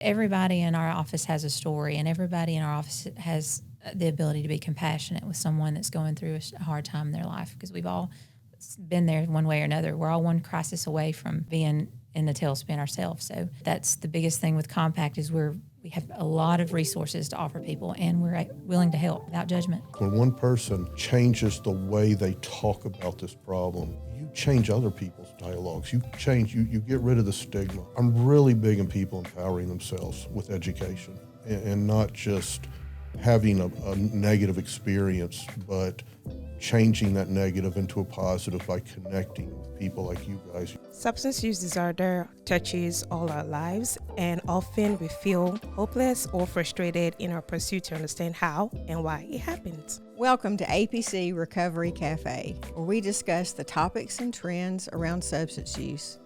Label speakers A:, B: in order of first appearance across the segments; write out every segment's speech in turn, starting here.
A: Everybody in our office has a story, and everybody in our office has the ability to be compassionate with someone that's going through a hard time in their life, because we've all been there one way or another. We're all one crisis away from being in the tailspin ourselves. So that's the biggest thing with Compact is we have a lot of resources to offer people, and we're willing to help without judgment.
B: When one person changes the way they talk about this problem, you change other people's dialogues. You get rid of the stigma. I'm really big in people empowering themselves with education and not just having a negative experience, but changing that negative into a positive by connecting with people like you guys.
C: Substance use disorder touches all our lives, and often we feel hopeless or frustrated in our pursuit to understand how and why it happens.
D: Welcome to APC Recovery Cafe, where we discuss the topics and trends around substance use,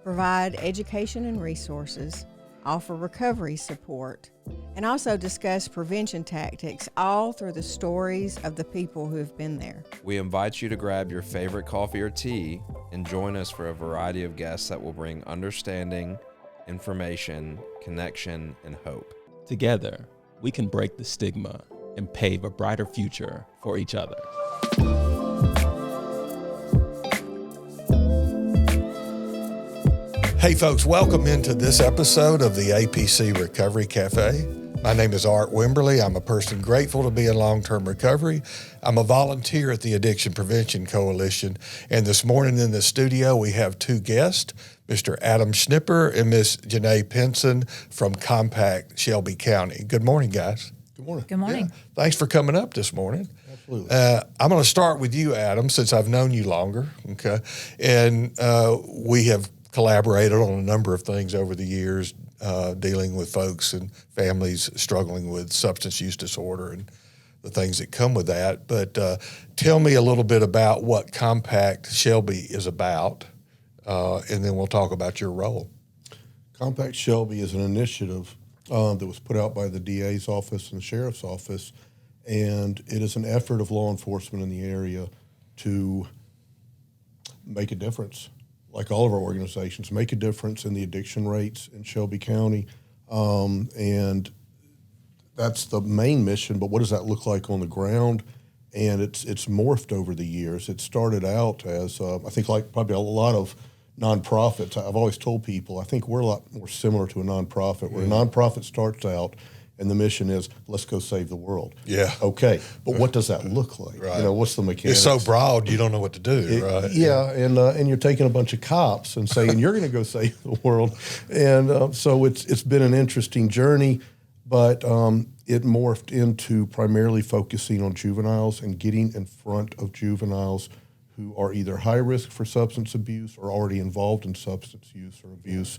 D: provide education and resources, offer recovery support, and also discuss prevention tactics, all through the stories of the people who have been there.
E: We invite you to grab your favorite coffee or tea and join us for a variety of guests that will bring understanding, information, connection, and hope.
F: Together, we can break the stigma and pave a brighter future for each other.
G: Hey folks, welcome into this episode of the APC Recovery Cafe. My name is Art Wimberly. I'm a person grateful to be in long-term recovery. I'm a volunteer at the Addiction Prevention Coalition. And this morning in the studio, we have two guests, Mr. Adam Schniper and Miss Janae Pinson from Compact, Shelby County. Good morning, guys.
B: Good morning.
A: Good morning.
G: Yeah, thanks for coming up this morning.
B: Absolutely.
G: I'm going to start with you, Adam, since I've known you longer. Okay. And we have collaborated on a number of things over the years, dealing with folks and families struggling with substance use disorder and the things that come with that. But tell me a little bit about what Compact Shelby is about, and then we'll talk about your role.
B: Compact Shelby is an initiative that was put out by the DA's office and the sheriff's office, and it is an effort of law enforcement in the area to make a difference. Like all of our organizations, make a difference in the addiction rates in Shelby County. And that's the main mission, but what does that look like on the ground? And it's morphed over the years. It started out as, I think like probably a lot of nonprofits. I've always told people, I think we're a lot more similar to a nonprofit, where a nonprofit starts out and the mission is, let's go save the world.
G: Yeah.
B: Okay, but what does that look like?
G: Right.
B: You know, what's the mechanics?
G: It's so broad, you don't know what to do, right?
B: Yeah, and you're taking a bunch of cops and saying, you're going to go save the world. And so it's been an interesting journey, but it morphed into primarily focusing on juveniles and getting in front of juveniles who are either high risk for substance abuse or already involved in substance use or abuse.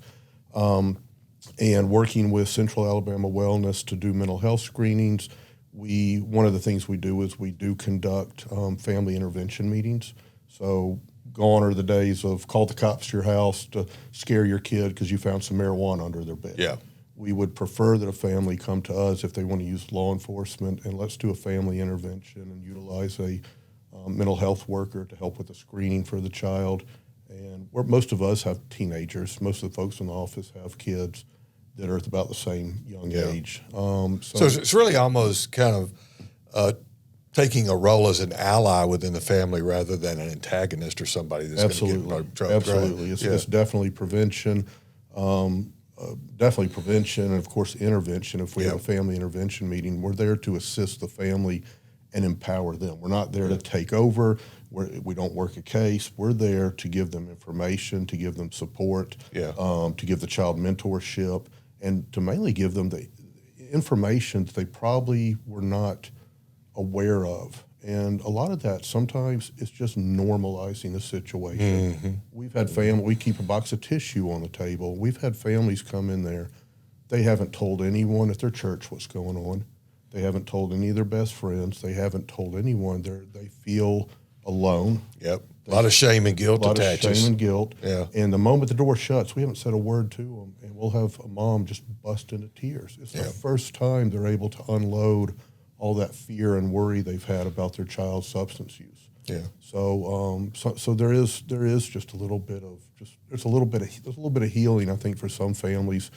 B: And working with Central Alabama Wellness to do mental health screenings. One of the things we do is we do conduct family intervention meetings. So gone are the days of call the cops to your house to scare your kid because you found some marijuana under their bed.
G: Yeah.
B: We would prefer that a family come to us if they want to use law enforcement, and let's do a family intervention and utilize a mental health worker to help with the screening for the child. And most of us have teenagers. Most of the folks in the office have kids that are about the same young age.
G: So it's really almost kind of taking a role as an ally within the family rather than an antagonist or somebody that's going to get in trouble.
B: Absolutely.
G: Right?
B: It's definitely prevention. Definitely prevention, and of course intervention. If we have a family intervention meeting, we're there to assist the family and empower them. We're not there to take over. We don't work a case. We're there to give them information, to give them support, to give the child mentorship, and to mainly give them the information that they probably were not aware of. And a lot of that sometimes is just normalizing the situation. Mm-hmm. We've had we keep a box of tissue on the table. We've had families come in there. They haven't told anyone at their church what's going on. They haven't told any of their best friends. They haven't told anyone. They feel alone.
G: Yep. A lot of shame and guilt attaches.
B: A lot of shame and guilt.
G: Yeah.
B: And the moment the door shuts, we haven't said a word to them, and we'll have a mom just bust into tears. It's the first time they're able to unload all that fear and worry they've had about their child's substance use.
G: Yeah.
B: So there is just a little bit of healing, I think, for some families,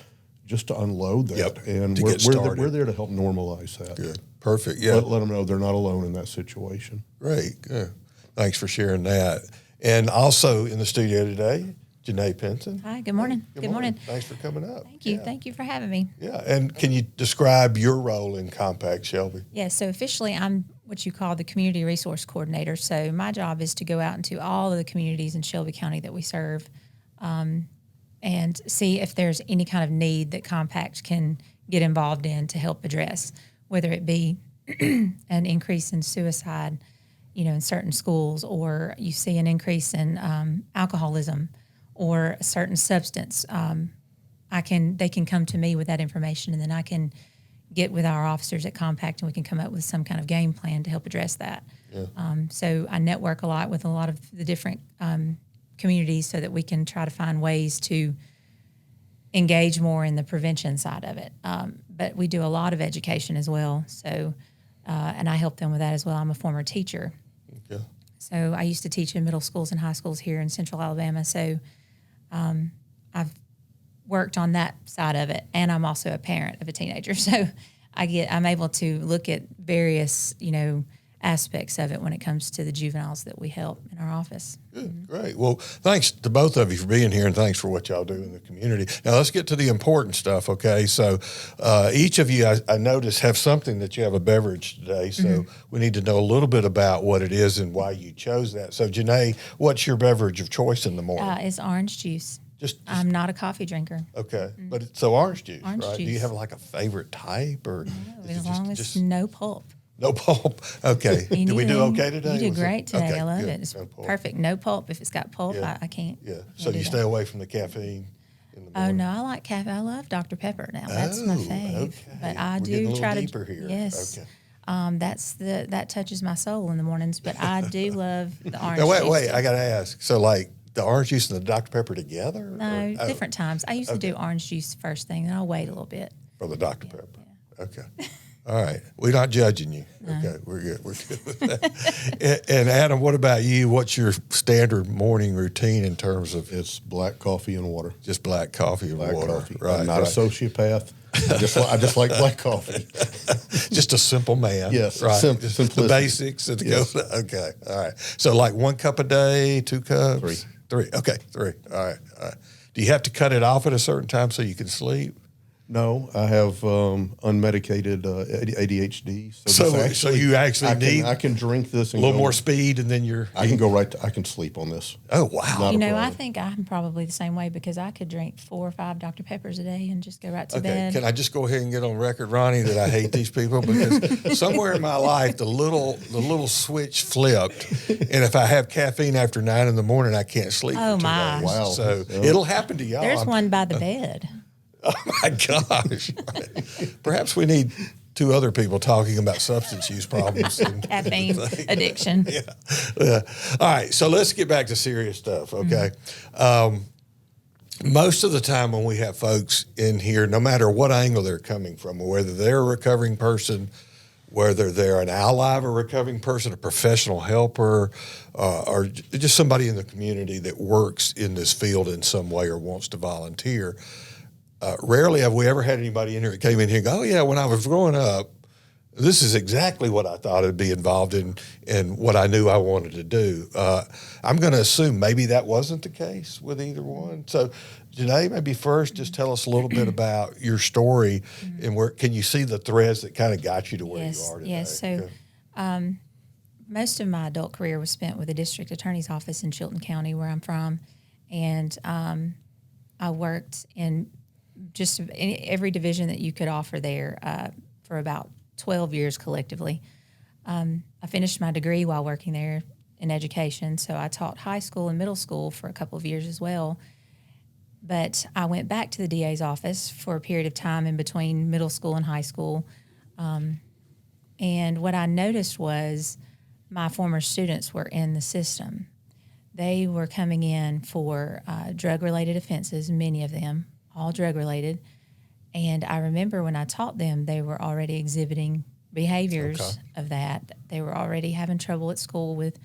B: just to unload that.
G: Yep,
B: And
G: to
B: we're,
G: get
B: we're,
G: started.
B: we're there to help normalize that.
G: Good. Perfect. Yeah.
B: Let them know they're not alone in that situation.
G: Great. Good. Thanks for sharing that. And also in the studio today, Janae Pinson.
A: Hi, good morning. Good morning.
G: Thanks for coming up.
A: Thank you.
G: Yeah.
A: Thank you for having me.
G: Yeah. And can you describe your role in Compact, Shelby?
A: Yeah, so officially I'm what you call the community resource coordinator. So my job is to go out into all of the communities in Shelby County that we serve and see if there's any kind of need that Compact can get involved in to help address, whether it be an increase in suicide, in certain schools, or you see an increase in alcoholism or a certain substance. They can come to me with that information, and then I can get with our officers at Compact, and we can come up with some kind of game plan to help address that. Yeah. So I network a lot with a lot of the different communities so that we can try to find ways to engage more in the prevention side of it. But we do a lot of education as well. So, and I help them with that as well. I'm a former teacher. Okay. So I used to teach in middle schools and high schools here in Central Alabama. So I've worked on that side of it, and I'm also a parent of a teenager. So I'm able to look at various, aspects of it when it comes to the juveniles that we help in our office.
G: Good, great. Well, thanks to both of you for being here, and thanks for what y'all do in the community. Now let's get to the important stuff, okay? So each of you, I noticed, have something that you have a beverage today, so we need to know a little bit about what it is and why you chose that. So Janae, what's your beverage of choice in the morning?
A: It's orange juice.
G: Just
A: I'm not a coffee drinker.
G: Okay, but so orange juice,
A: Orange
G: right?
A: juice.
G: Do you have like a favorite type, or
A: No, as long as no pulp.
G: no pulp? Okay, did we do okay today?
A: You did
G: Was it-
A: great today.
G: okay,
A: I love
G: good.
A: it. It's
G: No pulp.
A: perfect. No pulp. If it's got pulp,
G: Yeah.
A: I can't.
G: Yeah, so
A: can't do
G: you
A: that.
G: stay away from the caffeine in the
A: Oh
G: morning.
A: no, I like caffeine. I love Dr. Pepper now. That's my fave.
G: Okay.
A: But I
G: We're
A: do
G: getting a
A: try
G: little
A: to.
G: deeper here.
A: Yes.
G: Okay.
A: That touches my soul in the mornings. But I do love the orange.
G: Now
A: juice.
G: wait, I got to ask. So like the orange juice and the Dr. Pepper together?
A: No,
G: Or-
A: different times. I used to do orange juice first thing, then I'll wait a little bit.
G: For the Dr. Pepper. Okay. All right. We're not judging you. Okay. We're good. We're good with that. and Adam, what about you? What's your standard morning routine in terms of
B: It's black coffee and water.
G: just black coffee and
B: Black
G: water?
B: coffee.
G: Right.
B: I'm not
G: right.
B: a sociopath. I just like black coffee.
G: Just a simple man.
B: Yes,
G: Right.
B: sim-
G: Just the
B: simplicity.
G: basics. And
B: Yes.
G: Okay. All right. So like 1 cup a day, 2 cups?
B: 3.
G: 3. Okay. 3. All right. All right. Do you have to cut it off at a certain time so you can sleep?
B: No, I have unmedicated ADHD.
G: So you actually need
B: I can drink this
G: a
B: and
G: little
B: go-
G: more speed, and then you're.
B: I can go right. I can sleep on this.
G: Oh wow!
B: Not a
A: I
B: problem.
A: think I'm probably the same way because I could drink 4 or 5 Dr. Peppers a day and just go right to
G: Okay,
A: bed.
G: can I just go ahead and get on record, Ronnie, that I hate these people because somewhere in my life the little switch flipped, and if I have caffeine after 9 in the morning, I can't sleep.
A: Oh,
G: for 2
A: my.
G: days.
B: Wow.
G: So
B: Yeah.
G: it'll happen to y'all.
A: There's one by the bed.
G: Oh my gosh! Perhaps we need 2 other people talking about substance use problems. and-
A: Caffeine addiction.
G: Yeah. All right, so let's get back to serious stuff, okay? Most of the time when we have folks in here, no matter what angle they're coming from, whether they're a recovering person, whether they're an ally of a recovering person, a professional helper, or just somebody in the community that works in this field in some way or wants to volunteer, rarely have we ever had anybody in here that came in here and go, oh, yeah, when I was growing up, this is exactly what I thought I'd be involved in and what I knew I wanted to do. I'm going to assume maybe that wasn't the case with either one. So, Janae, maybe first just tell us a little bit about your story and where can you see the threads that kind of got you to where you are today?
A: Yes. So most of my adult career was spent with the district attorney's office in Chilton County, where I'm from. And I worked in just every division that you could offer there for about 12 years collectively. I finished my degree while working there in education, so I taught high school and middle school for a couple of years as well. But I went back to the DA's office for a period of time in between middle school and high school. And what I noticed was my former students were in the system. They were coming in for drug-related offenses, many of them, all drug-related. And I remember when I taught them, they were already exhibiting behaviors of that. They were already having trouble at school with,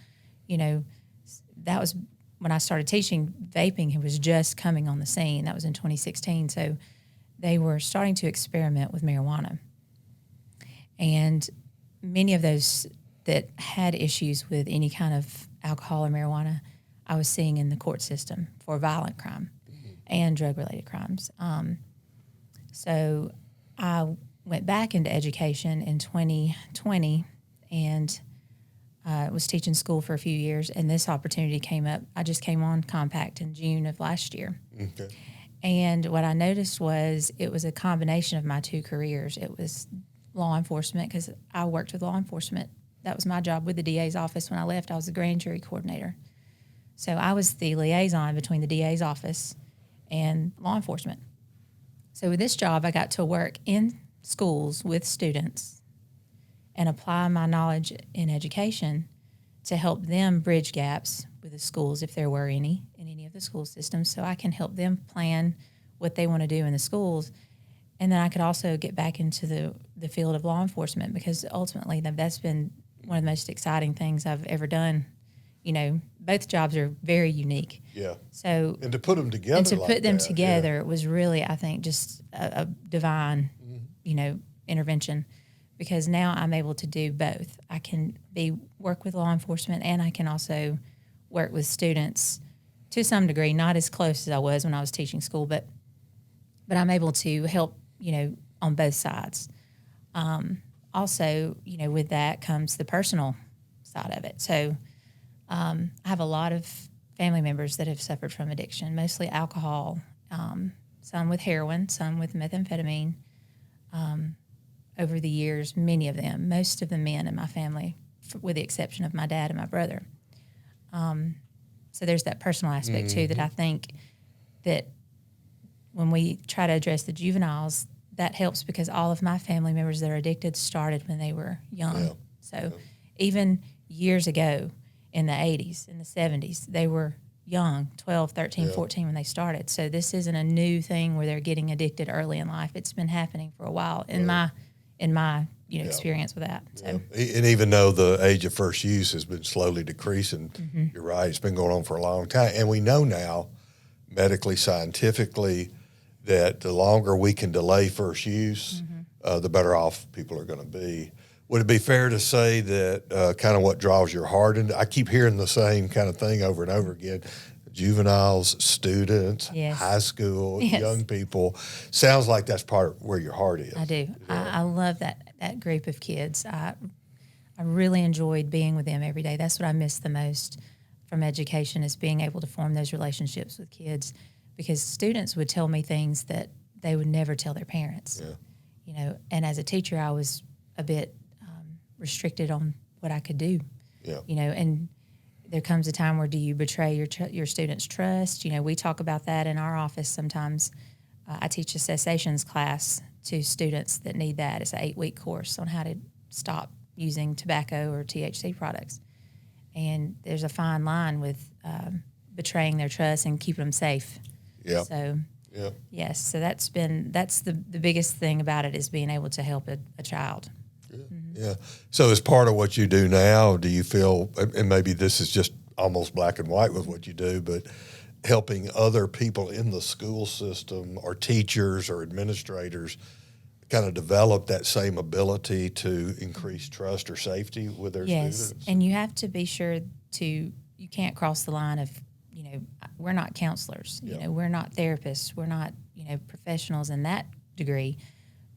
A: that was when I started teaching. Vaping was just coming on the scene. That was in 2016. So they were starting to experiment with marijuana. And many of those that had issues with any kind of alcohol or marijuana, I was seeing in the court system for violent crime and drug-related crimes. So I went back into education in 2020 and was teaching school for a few years, and this opportunity came up. I just came on Compact in June of last year.
G: Okay.
A: And what I noticed was it was a combination of my two careers. It was law enforcement, because I worked with law enforcement. That was my job with the DA's office. When I left, I was the grand jury coordinator. So I was the liaison between the DA's office and law enforcement. So with this job, I got to work in schools with students and apply my knowledge in education to help them bridge gaps with the schools, if there were any, in any of the school systems, so I can help them plan what they want to do in the schools. And then I could also get back into the field of law enforcement, because ultimately that's been one of the most exciting things I've ever done. You know, both jobs are very unique.
G: Yeah.
A: So
G: And to put them together,
A: and to
G: like
A: put them
G: that,
A: together was really, I think, just a divine, intervention, because now I'm able to do both. I can work with law enforcement, and I can also work with students to some degree, not as close as I was when I was teaching school, but I'm able to help, on both sides. Also, with that comes the personal side of it. So I have a lot of family members that have suffered from addiction, mostly alcohol, some with heroin, some with methamphetamine. Over the years, many of them, most of the men in my family, with the exception of my dad and my brother. So there's that personal aspect too, that I think that when we try to address the juveniles, that helps, because all of my family members that are addicted started when they were young.
G: Yeah.
A: So even years ago in the 80s, in the 70s, they were young, 12, 13, 14 when they started. So this isn't a new thing where they're getting addicted early in life. It's been happening for a while in my experience with that. So.
G: And even though the age of first use has been slowly decreasing, you're right, it's been going on for a long time. And we know now, medically, scientifically, that the longer we can delay first use, the better off people are going to be. Would it be fair to say that kind of what draws your heart? And I keep hearing the same kind of thing over and over again. Juveniles, students, high school, young people. Sounds like that's part of where your heart is.
A: I do. I love that group of kids. I really enjoyed being with them every day. That's what I miss the most from education, is being able to form those relationships with kids, because students would tell me things that they would never tell their parents. And as a teacher, I was a bit restricted on what I could do. And there comes a time where, do you betray your students' trust? We talk about that in our office sometimes. I teach a cessations class to students that need that. It's an 8-week course on how to stop using tobacco or THC products. And there's a fine line with betraying their trust and keeping them safe. So, yes, so that's the biggest thing about it, is being able to help a child.
G: Yeah. So as part of what you do now, do you feel, and maybe this is just almost black and white with what you do, but helping other people in the school system, or teachers or administrators, kind of develop that same ability to increase trust or safety with their students?
A: Yes, and you have to be sure you can't cross the line of, we're not counselors, we're not therapists, we're not, professionals in that degree.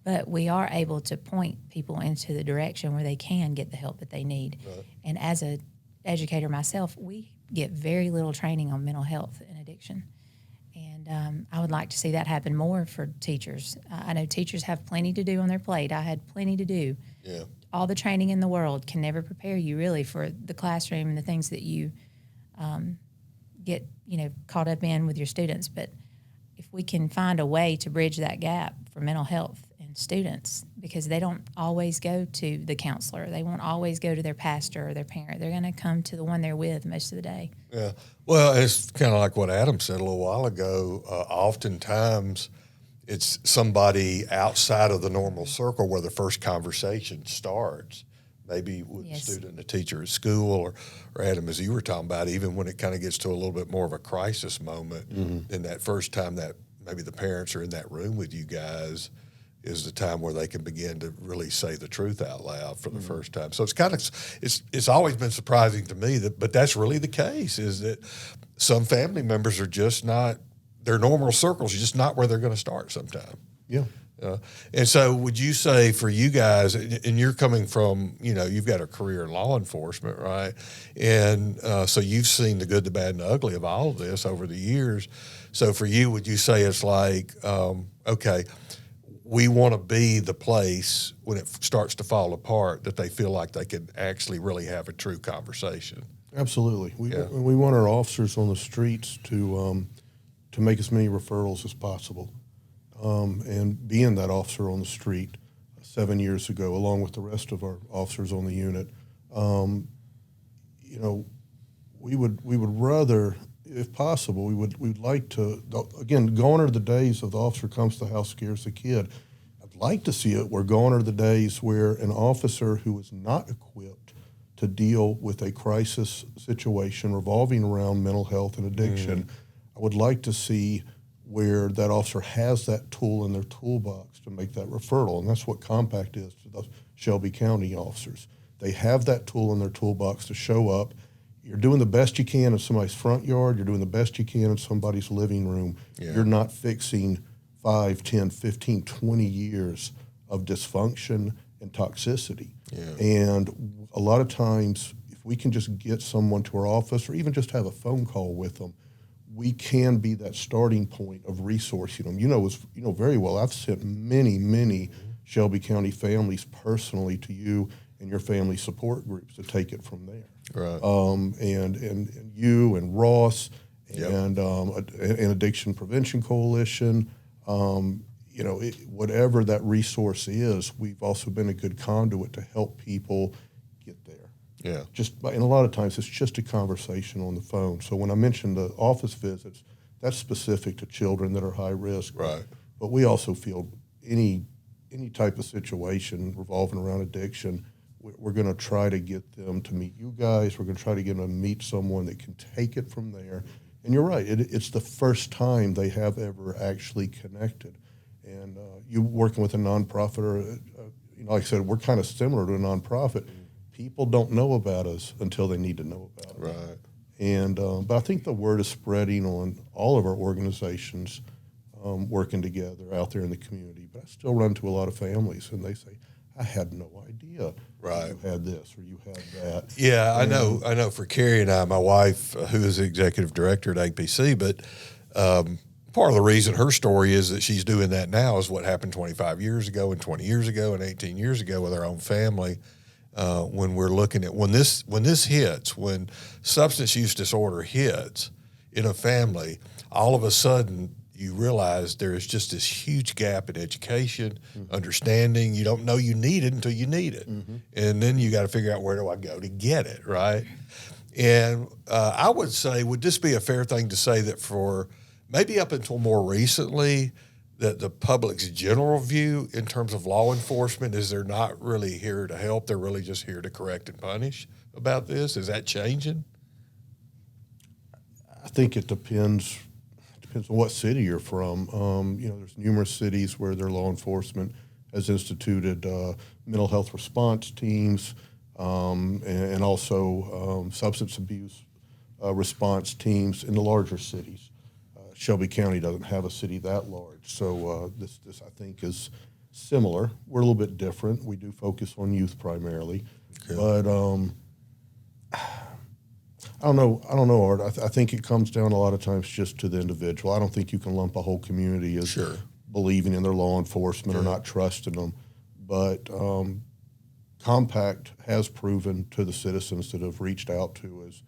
A: But we are able to point people into the direction where they can get the help that they need. Right. And as an educator myself, we get very little training on mental health and addiction. And I would like to see that happen more for teachers. I know teachers have plenty to do on their plate. I had plenty to do.
G: Yeah.
A: All the training in the world can never prepare you really for the classroom and the things that you get caught up in with your students. But if we can find a way to bridge that gap for mental health and students, because they don't always go to the counselor, they won't always go to their pastor or their parent. They're going to come to the one they're with most of the day.
G: Yeah. Well, it's kind of like what Adam said a little while ago. Oftentimes, it's somebody outside of the normal circle where the first conversation starts. Maybe with a student and a teacher at school, or Adam, as you were talking about, even when it kind of gets to a little bit more of a crisis moment, in that first time that maybe the parents are in that room with you guys is the time where they can begin to really say the truth out loud for the first time. So it's always been surprising to me but that's really the case, is that some family members are just not, their normal circles are just not where they're going to start sometime.
B: Yeah.
G: And so would you say for you guys, and you're coming from, you've got a career in law enforcement, right? And so you've seen the good, the bad, and the ugly of all of this over the years. So for you, would you say it's like, okay, we want to be the place when it starts to fall apart that they feel like they can actually really have a true conversation?
B: Absolutely. We want our officers on the streets to make as many referrals as possible. And being that officer on the street 7 years ago, along with the rest of our officers on the unit, we would rather, if possible, we'd like to, again, gone are the days of the officer comes to the house, scares the kid. I'd like to see it where gone are the days where an officer who is not equipped to deal with a crisis situation revolving around mental health and addiction, I would like to see where that officer has that tool in their toolbox to make that referral. And that's what Compact is to the Shelby County officers. They have that tool in their toolbox to show up. You're doing the best you can in somebody's front yard. You're doing the best you can in somebody's living room. Yeah. You're not fixing 5, 10, 15, 20 years of dysfunction and toxicity. Yeah. And a lot of times, if we can just get someone to our office or even just have a phone call with them, we can be that starting point of resourcing them. You know very well, I've sent many Shelby County families personally to you and your family support groups to take it from there. Right. And you and Ross and an Addiction Prevention Coalition, whatever that resource is, we've also been a good conduit to help people get there. Yeah. And a lot of times it's just a conversation on the phone. So when I mentioned the office visits, that's specific to children that are high risk. Right. But we also feel any type of situation revolving around addiction, we're going to try to get them to meet you guys. We're going to try to get them to meet someone that can take it from there. And you're right, it's the first time they have ever actually connected. And you working with a nonprofit, or like I said, we're kind of similar to a nonprofit. People don't know about us until they need to know about it. Right. And but I think the word is spreading on all of our organizations working together out there in the community. But I still run to a lot of families, and they say, I had no idea you had this or you had that. Yeah, I know for Carrie and I, my wife, who is the executive director at APC, but part of the reason her story is that she's doing that now is what happened 25 years ago and 20 years ago and 18 years ago with our own family. When we're looking at when this hits, when substance use disorder hits in a family, all of a sudden you realize there is just this huge gap in education, understanding. You don't know you need it until you need it. And then you got to figure out, where do I go to get it, right? And I would say, would this be a fair thing to say that for maybe up until more recently, that the public's general view in terms of law enforcement is they're not really here to help, they're really just here to correct and punish about this? Is that changing? I think it depends on what city you're from. There's numerous cities where their law enforcement has instituted mental health response teams and also substance abuse response teams in the larger cities. Shelby County doesn't have a city that large, so this I think is similar. We're a little bit different. We do focus on youth primarily, but I don't know, Art. I think it comes down a lot of times just to the individual. I don't think you can lump a whole community as believing in their law enforcement or not trusting them. But Compact has proven to the citizens that have reached out to us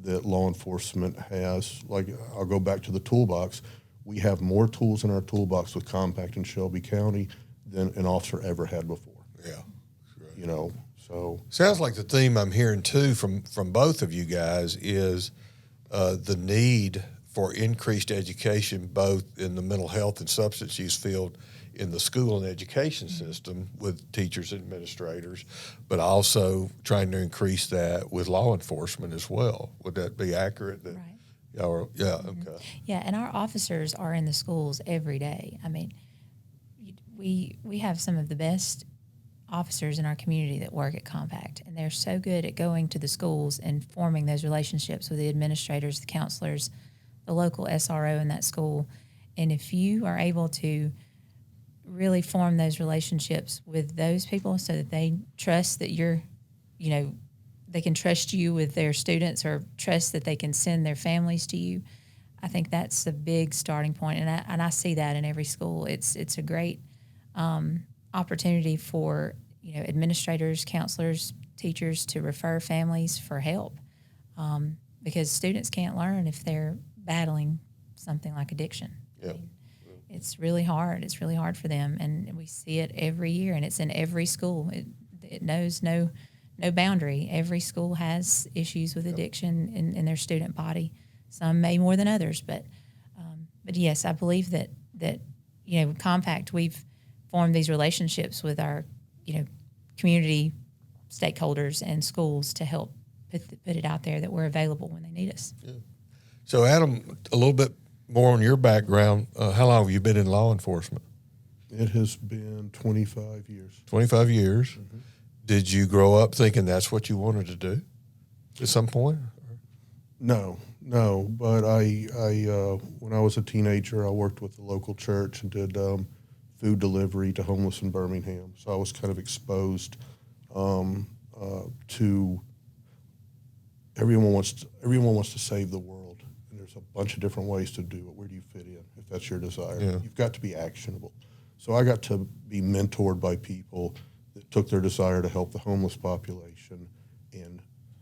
B: that law enforcement has, like, I'll go back to the toolbox. We have more tools in our toolbox with Compact in Shelby County than an officer ever had before. Yeah. Right. So sounds like the theme I'm hearing too from both of you guys is the need for increased education, both in the mental health and substance use field in the school and education system with teachers and administrators, but also trying to increase that with law enforcement as well. Would that be accurate? That,
A: right.
G: Okay.
A: Yeah, and our officers are in the schools every day. I mean, we have some of the best officers in our community that work at Compact, and they're so good at going to the schools and forming those relationships with the administrators, the counselors, the local SRO in that school. And if you are able to really form those relationships with those people so that they trust that you're, they can trust you with their students or trust that they can send their families to you, I think that's a big starting point. And I see that in every school. It's a great opportunity for administrators, counselors, teachers to refer families for help, because students can't learn if they're battling something like addiction.
G: Yeah.
A: It's really hard. It's really hard for them, and we see it every year, and it's in every school. It knows no boundary. Every school has issues with addiction in their student body. Some may more than others, but yes, I believe that Compact, we've formed these relationships with our community stakeholders and schools to help put it out there that we're available when they need us.
G: Yeah. So, Adam, a little bit more on your background. How long have you been in law enforcement?
B: It has been 25 years.
G: 25 years.
B: Mm-hmm.
G: Did you grow up thinking that's what you wanted to do at some point?
B: No. But I when I was a teenager, I worked with the local church and did food delivery to homeless in Birmingham. So I was kind of exposed to everyone wants to save the world, and there's a bunch of different ways to do it. Where do you fit in if that's your desire?
G: Yeah.
B: You've got to be actionable. So I got to be mentored by people that took their desire to help the homeless population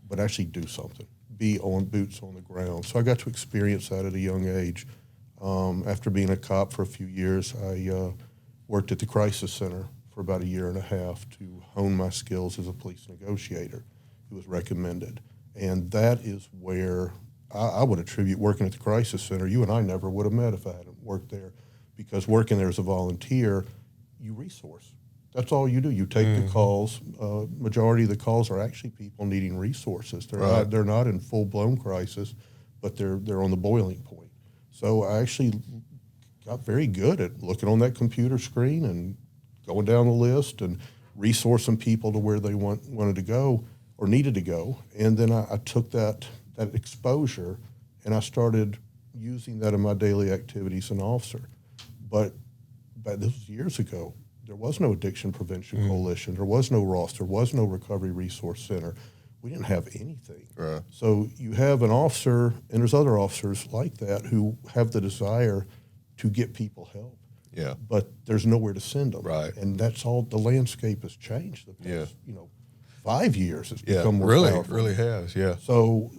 B: but actually do something, be on boots on the ground. So I got to experience that at a young age. After being a cop for a few years, I worked at the crisis center for about a year and a half to hone my skills as a police negotiator. It was recommended. And that is where I would attribute working at the crisis center. You and I never would have met if I hadn't worked there, because working there as a volunteer, you resource. That's all you do. You take the calls. Majority of the calls are actually people needing resources. They're not in full-blown crisis, but they're on the boiling point. So I actually got very good at looking on that computer screen and going down the list and resourcing people to where they wanted to go or needed to go. And then I took that exposure and I started using that in my daily activities as an officer. But this was years ago. There was no Addiction Prevention Coalition. There was no ROS. There was no Recovery Resource Center. We didn't have anything.
G: Right.
B: So you have an officer, and there's other officers like that who have the desire to get people help.
G: Yeah.
B: But there's nowhere to send them.
G: Right.
B: And that's all. The landscape has changed. The past, 5 years it's become more powerful.
G: Really has. Yeah.
B: So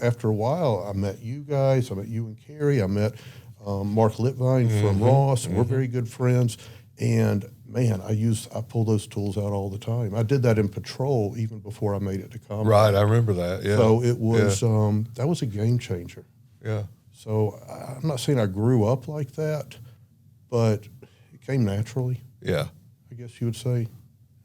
B: after a while, I met you guys. I met you and Carrie. I met Mark Litvine from Ross, and we're very good friends. And man, I pull those tools out all the time. I did that in patrol even before I made it to combat.
G: Right, I remember that. Yeah.
B: So it was that was a game changer.
G: Yeah.
B: So I'm not saying I grew up like that, but it came naturally.
G: Yeah.
B: I guess you would say,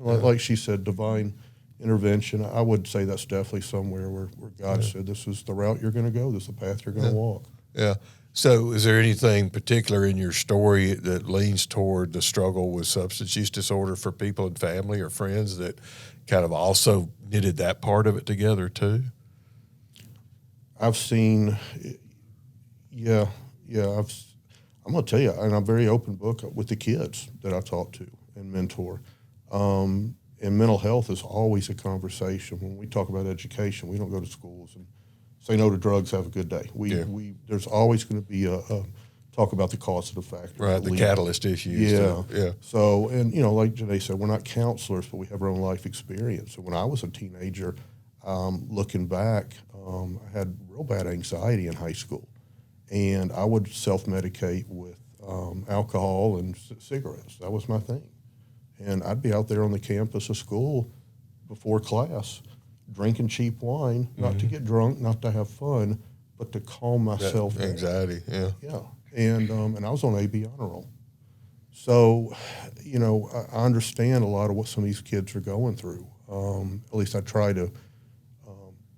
B: like she said, divine intervention. I would say that's definitely somewhere where God said, "This is the route you're going to go. This is the path you're going to walk."
G: Yeah. So is there anything particular in your story that leans toward the struggle with substance use disorder for people and family or friends that kind of also knitted that part of it together too?
B: I've seen, I'm going to tell you, and I'm a very open book with the kids that I talk to and mentor. And mental health is always a conversation. When we talk about education, we don't go to schools and say no to drugs, have a good day. There's always going to be a talk about the causative factors.
G: Right, the catalyst issues.
B: Yeah. So, and like Janae said, we're not counselors, but we have our own life experience. So when I was a teenager, looking back, I had real bad anxiety in high school. And I would self-medicate with alcohol and cigarettes. That was my thing. And I'd be out there on the campus of school before class, drinking cheap wine, not to get drunk, not to have fun, but to calm myself down.
G: Anxiety, yeah.
B: Yeah. And I was on AB honor roll. So, I understand a lot of what some of these kids are going through. At least I try to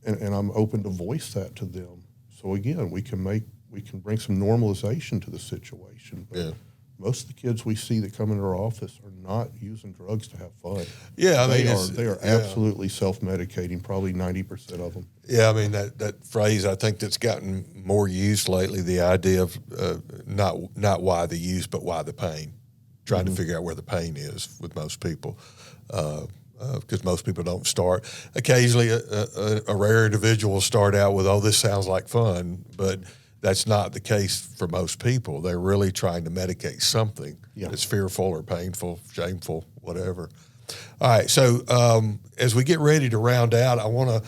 B: and I'm open to voice that to them. So again, we can bring some normalization to the situation. But
G: Yeah.
B: most of the kids we see that come into our office are not using drugs to have fun.
G: Yeah, I mean,
B: they are
G: yeah.
B: absolutely self-medicating, probably 90% of them.
G: Yeah, I mean, that phrase, I think that's gotten more used lately, the idea of not why the use, but why the pain, trying to figure out where the pain is with most people, because most people don't start. Occasionally, a rare individual will start out with, oh, this sounds like fun, but that's not the case for most people. They're really trying to medicate something that's fearful or painful, shameful, whatever. All right, so as we get ready to round out, I want to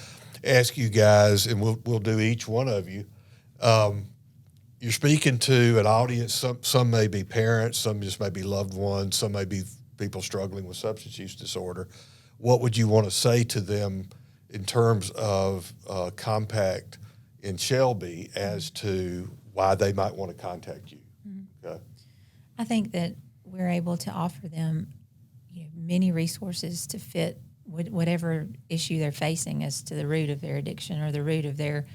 G: ask you guys, and we'll do each one of you. You're speaking to an audience. Some may be parents, some just may be loved ones, some may be people struggling with substance use disorder. What would you want to say to them in terms of Compact in Shelby as to why they might want to contact you? Okay.
A: I think that we're able to offer them many resources to fit whatever issue they're facing as to the root of their addiction or the root of their,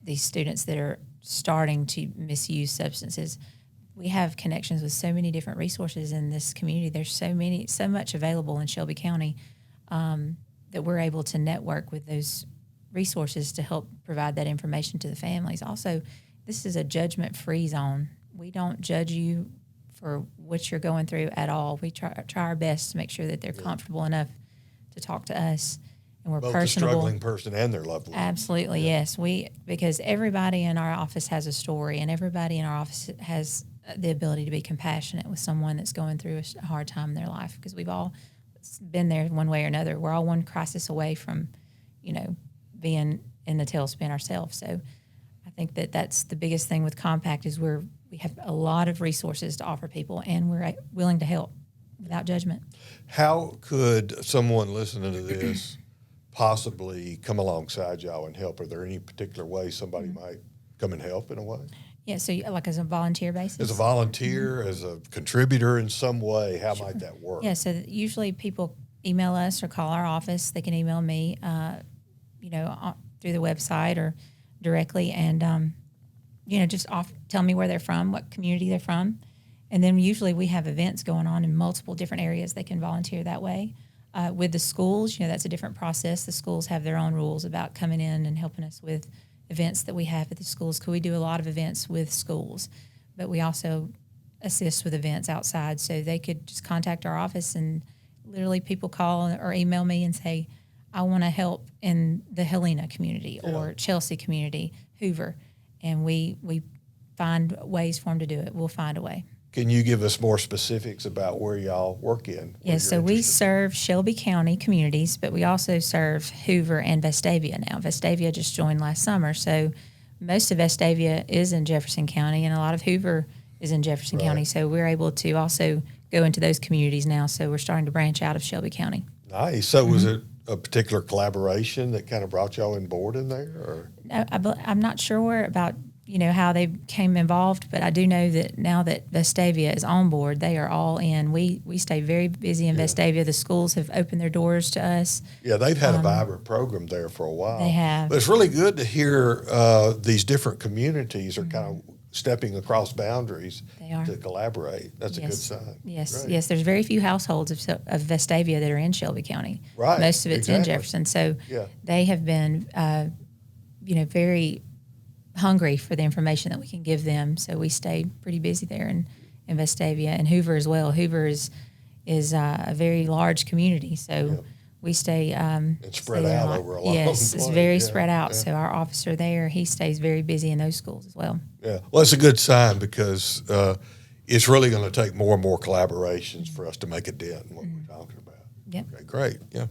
A: these students that are starting to misuse substances. We have connections with so many different resources in this community. There's so much available in Shelby County that we're able to network with those resources to help provide that information to the families. Also, this is a judgment-free zone. We don't judge you for what you're going through at all. We try our best to make sure that they're comfortable enough to talk to us, and we're
G: Both
A: personable.
G: the struggling person and their loved one.
A: Absolutely, yes. Because everybody in our office has a story, and everybody in our office has the ability to be compassionate with someone that's going through a hard time in their life, because we've all been there one way or another. We're all one crisis away from, being in the tailspin ourselves. So I think that that's the biggest thing with Compact is we have a lot of resources to offer people, and we're willing to help without judgment.
G: How could someone listening to this possibly come alongside y'all and help? Are there any particular way somebody might come and help in a way?
A: Yeah, so like as a volunteer basis?
G: As a volunteer, as a contributor in some way, how might that work?
A: Yeah, so usually people email us or call our office. They can email me, through the website or directly, and just tell me where they're from, what community they're from, and then usually we have events going on in multiple different areas. They can volunteer that way. With the schools, that's a different process. The schools have their own rules about coming in and helping us with events that we have at the schools. Because we do a lot of events with schools, but we also assist with events outside. So they could just contact our office, and literally people call or email me and say, I want to help in the Helena community or Chelsea community, Hoover, and we find ways for them to do it. We'll find a way.
G: Can you give us more specifics about where y'all work in?
A: Yes, so we serve Shelby County communities, but we also serve Hoover and Vestavia now. Vestavia just joined last summer, so most of Vestavia is in Jefferson County, and a lot of Hoover is in Jefferson County, so we're able to also go into those communities now, so we're starting to branch out of Shelby County.
G: Nice. So was it a particular collaboration that kind of brought y'all on board in there? Or?
A: I'm not sure about how they came involved, but I do know that now that Vestavia is on board, they are all in. We stay very busy in Vestavia. The schools have opened their doors to us.
G: Yeah, they've had a vibrant program there for a while.
A: They have.
G: But it's really good to hear these different communities are kind of stepping across boundaries to collaborate. That's a good sign.
A: Yes,
G: Great.
A: yes. There's very few households of Vestavia that are in Shelby County.
G: Right.
A: Most of it's in Jefferson. So they have been, very hungry for the information that we can give them. So we stay pretty busy there in Vestavia, and Hoover as well. Hoover is a very large community, so we stay
G: it's spread out over a long
A: Yes, it's
G: place.
A: very spread out. So our officer there, he stays very busy in those schools as well.
G: Yeah, well, it's a good sign because it's really going to take more and more collaborations for us to make a dent in what we're talking about.
A: Yep.
G: Okay, great. Yeah.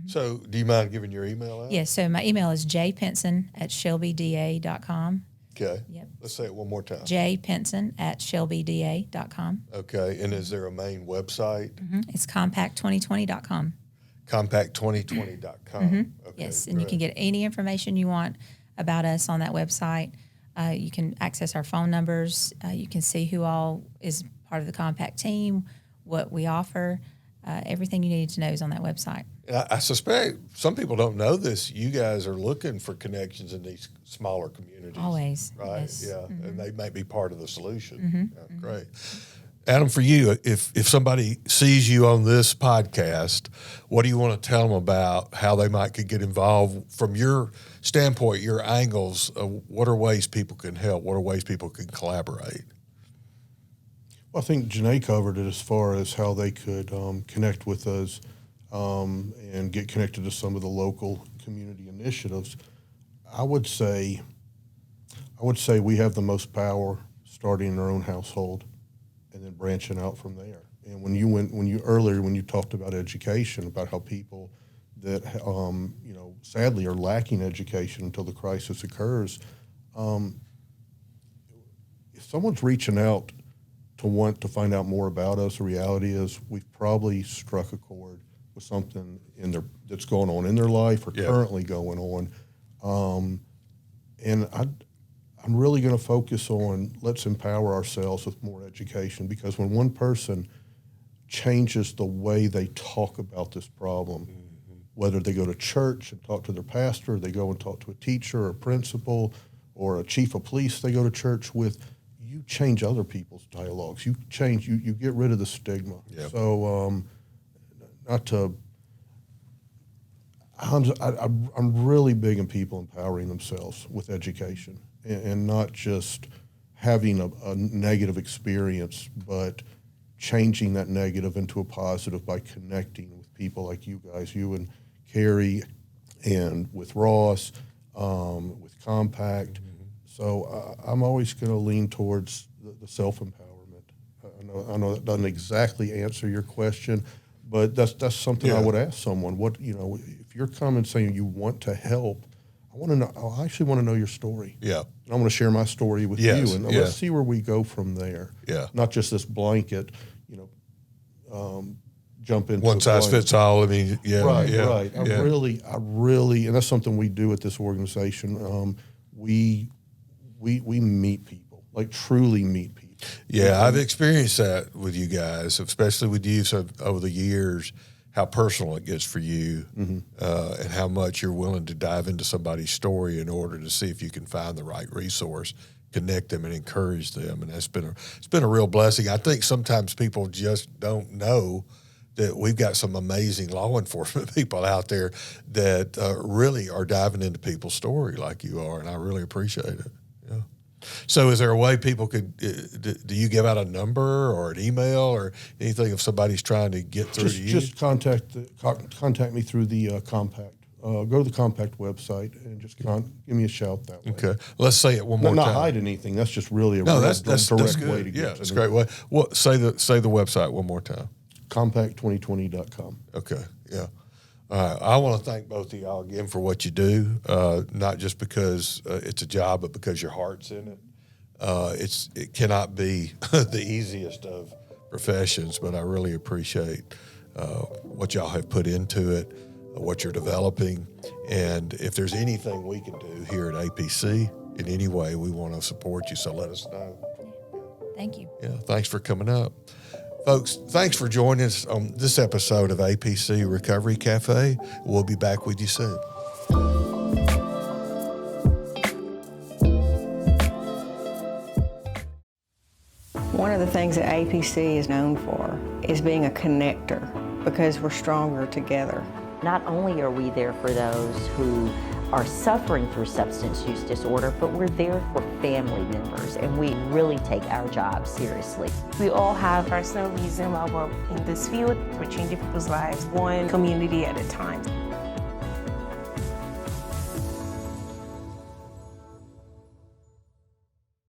G: So do you mind giving your email out?
A: Yes, so my email is jpinson@shelbyda.com.
G: Okay.
A: Yep.
G: Let's say it one more time.
A: jpinson@shelbyda.com.
G: Okay, and is there a main website?
A: It's compact2020.com.
G: Compact2020.com. Okay,
A: Yes, and you can get any information you want about us on that website. You can access our phone numbers. You can see who all is part of the Compact team, what we offer. Everything you need to know is on that website.
G: I suspect some people don't know this. You guys are looking for connections in these smaller communities.
A: Always.
G: Right?
A: Yes.
G: Yeah.
A: Mm-hmm.
G: And they may be part of the solution.
A: Mm-hmm.
G: Yeah, great. Adam, for you, if somebody sees you on this podcast, what do you want to tell them about how they might could get involved from your standpoint, your angles? What are ways people can help? What are ways people can collaborate?
B: Well, I think Janae covered it as far as how they could connect with us and get connected to some of the local community initiatives. I would say we have the most power starting in our own household and then branching out from there. And when you talked about education, about how people that sadly are lacking education until the crisis occurs, if someone's reaching out to want to find out more about us, the reality is we've probably struck a chord with something that's going on in their life or currently going on. And I'm really going to focus on let's empower ourselves with more education, because when one person changes the way they talk about this problem, whether they go to church and talk to their pastor, they go and talk to a teacher or a principal or a chief of police they go to church with, you change other people's dialogues. You get rid of the stigma.
G: Yep.
B: So I'm really big in people empowering themselves with education and not just having a negative experience, but changing that negative into a positive by connecting with people like you guys, you and Carrie, and with Ross, with Compact. So I'm always going to lean towards the self-empowerment. I know that doesn't exactly answer your question, but that's something I would ask someone. If you're coming saying you want to help, I actually want to know your story.
G: Yeah.
B: And I'm going to share my story with you, and let's see where we go from there.
G: Yeah.
B: Not just this blanket, jump into
G: One size fits all. I mean,
B: Right. I
G: Yeah.
B: really, and that's something we do at this organization. We meet people, like truly meet people.
G: Yeah, I've experienced that with you guys, especially with you over the years, how personal it gets for you, and how much you're willing to dive into somebody's story in order to see if you can find the right resource, connect them, and encourage them. And it's been a real blessing. I think sometimes people just don't know that we've got some amazing law enforcement people out there that really are diving into people's story like you are, and I really appreciate it. Yeah. So is there a way people could, do you give out a number or an email or anything if somebody's trying to get through to you?
B: Just contact me through the Compact. Go to the Compact website and just give me a shout that way.
G: Okay. Let's say it one more time.
B: Not hide anything. That's just really a
G: that's
B: direct
G: good.
B: way to get
G: Yeah,
B: to
G: that's a
B: me.
G: great way. Say the website one more time.
B: Compact2020.com.
G: Okay, yeah. All right. I want to thank both of y'all again for what you do, not just because it's a job, but because your heart's in it. It cannot be the easiest of professions, but I really appreciate what y'all have put into it, what you're developing, and if there's anything we can do here at APC in any way, we want to support you, so let us know.
A: Thank you.
G: Yeah, thanks for coming up. Folks, thanks for joining us on this episode of APC Recovery Cafe. We'll be back with you soon.
D: One of the things that APC is known for is being a connector, because we're stronger together.
H: Not only are we there for those who are suffering through substance use disorder, but we're there for family members, and we really take our job seriously.
C: We all have personal reason why we're in this field. We're changing people's lives one community at a time.